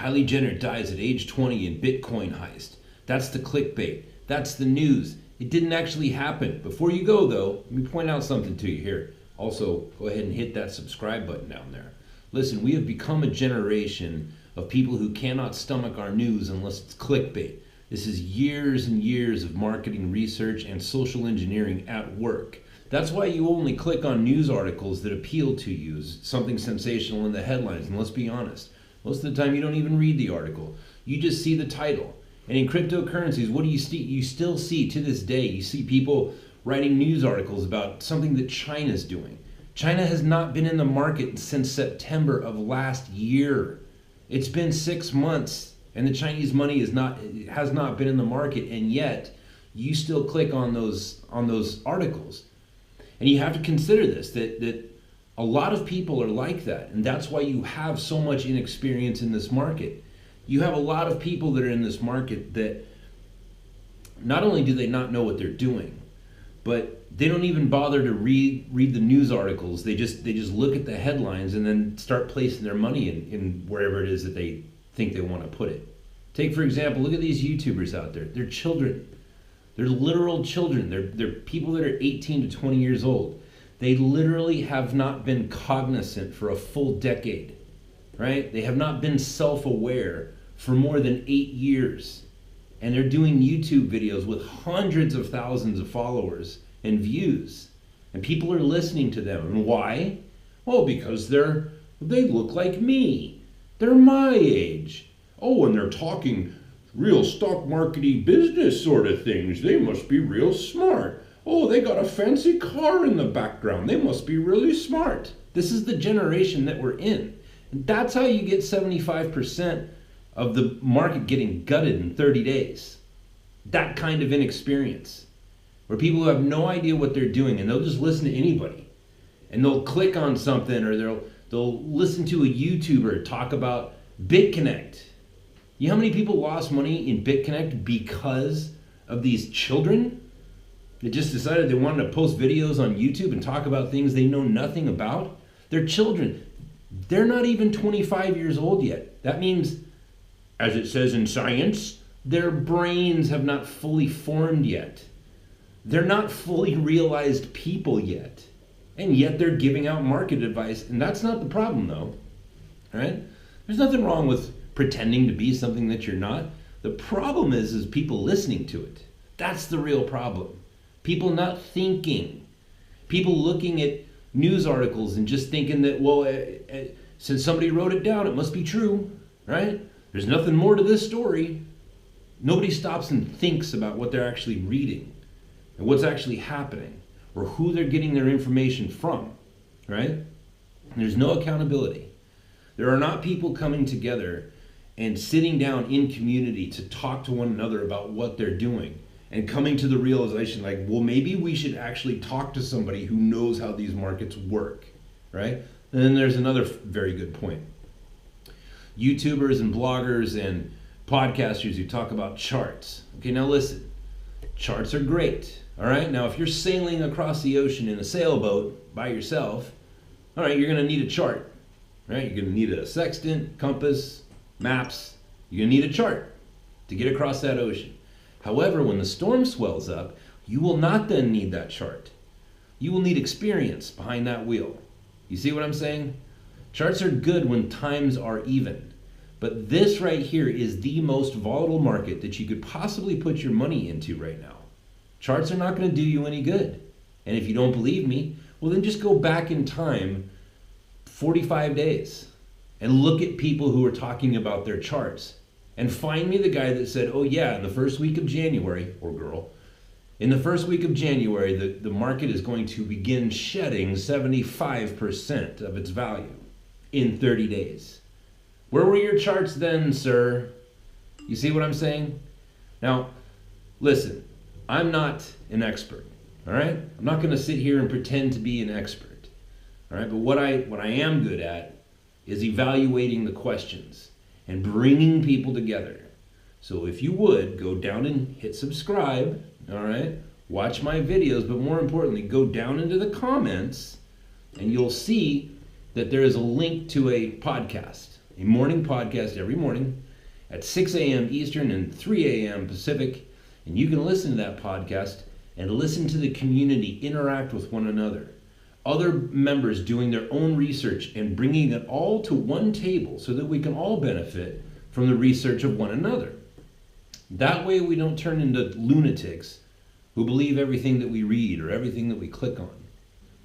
Kylie Jenner dies at age 20 in Bitcoin heist. That's the clickbait. That's the news. It didn't actually happen. Before you go though, let me point out something to you here. Also, go ahead and hit that subscribe button down there. Listen, we have become a generation of people who cannot stomach our news unless it's clickbait. This is years and years of marketing research and social engineering at work. That's why you only click on news articles that appeal to you, something sensational in the headlines. And let's be honest, most of the time you don't even read the article. You just see the title. And in cryptocurrencies, what do you see? You still see to this day, you see people writing news articles about something that China's doing. China has not been in the market since September of last year. It's been 6 months and the Chinese money has not been in the market, and yet you still click on those articles. And you have to consider this, that a lot of people are like that, and that's why you have so much inexperience in this market. You have a lot of people that are in this market that not only do they not know what they're doing, but they don't even bother to read the news articles. They just look at the headlines and then start placing their money in wherever it is that they think they want to put it. Take, for example, look at these YouTubers out there. They're children. They're literal children. They're people that are 18 to 20 years old. They literally have not been cognizant for a full decade, right? They have not been self-aware for more than 8 years. And they're doing YouTube videos with hundreds of thousands of followers and views. And people are listening to them. And why? Well, because they look like me. They're my age. Oh, and they're talking real stock markety business sort of things. They must be real smart. Oh, they got a fancy car in the background. They must be really smart. This is the generation that we're in. And that's how you get 75% of the market getting gutted in 30 days. That kind of inexperience. Where people who have no idea what they're doing and they'll just listen to anybody. And they'll click on something, or they'll listen to a YouTuber talk about BitConnect. You know how many people lost money in BitConnect because of these children that just decided they wanted to post videos on YouTube and talk about things they know nothing about? They're children. They're not even 25 years old yet. That means, as it says in science, their brains have not fully formed yet. They're not fully realized people yet. And yet they're giving out market advice. And that's not the problem, though. All right? There's nothing wrong with pretending to be something that you're not. The problem is people listening to it. That's the real problem. People not thinking. People looking at news articles and just thinking that, well, since somebody wrote it down, it must be true, right? There's nothing more to this story. Nobody stops and thinks about what they're actually reading and what's actually happening or who they're getting their information from, right? There's no accountability. There are not people coming together and sitting down in community to talk to one another about what they're doing and coming to the realization like, well, maybe we should actually talk to somebody who knows how these markets work, right? And then there's another very good point. YouTubers and bloggers and podcasters who talk about charts. Okay, now listen, charts are great, all right? Now, if you're sailing across the ocean in a sailboat by yourself, all right, you're gonna need a chart, right? You're gonna need a sextant, compass, maps. You're gonna need a chart to get across that ocean. However, when the storm swells up, you will not then need that chart. You will need experience behind that wheel. You see what I'm saying? Charts are good when times are even. But this right here is the most volatile market that you could possibly put your money into right now. Charts are not going to do you any good. And if you don't believe me, well then just go back in time 45 days and look at people who are talking about their charts. And find me the guy that said, oh yeah, in the first week of January, or girl, in the first week of January, the market is going to begin shedding 75% of its value in 30 days. Where were your charts then, sir? You see what I'm saying? Now, listen, I'm not an expert, all right? I'm not gonna sit here and pretend to be an expert, all right? But what I am good at is evaluating the questions and bringing people together. So if you would, go down and hit subscribe, all right? Watch my videos, but more importantly, go down into the comments and you'll see that there is a link to a podcast. a morning podcast every morning at 6 a.m. Eastern and 3 a.m. Pacific. And you can listen to that podcast and listen to the community interact with one another. Other members doing their own research and bringing it all to one table so that we can all benefit from the research of one another. That way we don't turn into lunatics who believe everything that we read or everything that we click on.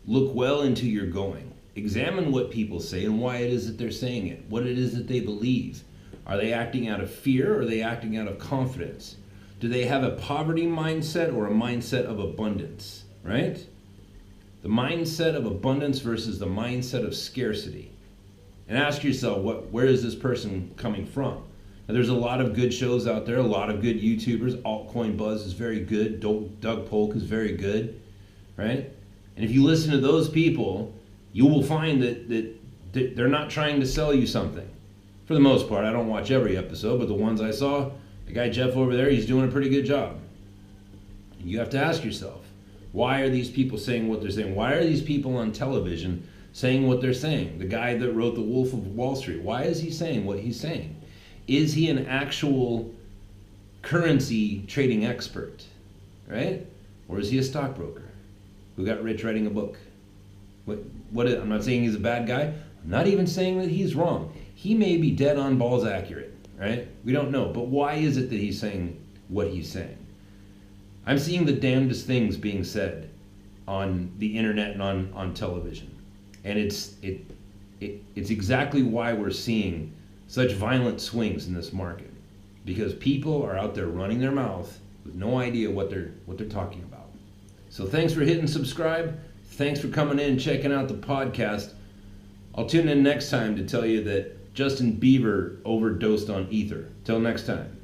Look well into your going. Examine what people say and why it is that they're saying it, what it is that they believe. Are they acting out of fear or are they acting out of confidence? Do they have a poverty mindset or a mindset of abundance, right? The mindset of abundance versus the mindset of scarcity. And ask yourself, where is this person coming from? Now, there's a lot of good shows out there, a lot of good YouTubers. Altcoin Buzz is very good. Doug Polk is very good, right? And if you listen to those people, you will find that they're not trying to sell you something. For the most part, I don't watch every episode, but the ones I saw, the guy Jeff over there, he's doing a pretty good job. And you have to ask yourself, why are these people saying what they're saying? Why are these people on television saying what they're saying? The guy that wrote The Wolf of Wall Street, why is he saying what he's saying? Is he an actual currency trading expert, right? Or is he a stockbroker who got rich writing a book? I'm not saying he's a bad guy. I'm not even saying that he's wrong. He may be dead on balls accurate, right? We don't know. But why is it that he's saying what he's saying? I'm seeing the damnedest things being said on the internet and on television. And it's exactly why we're seeing such violent swings in this market, because people are out there running their mouth with no idea what they're talking about. So thanks for hitting subscribe. Thanks for coming in and checking out the podcast. I'll tune in next time to tell you that Justin Bieber overdosed on ether. Till next time.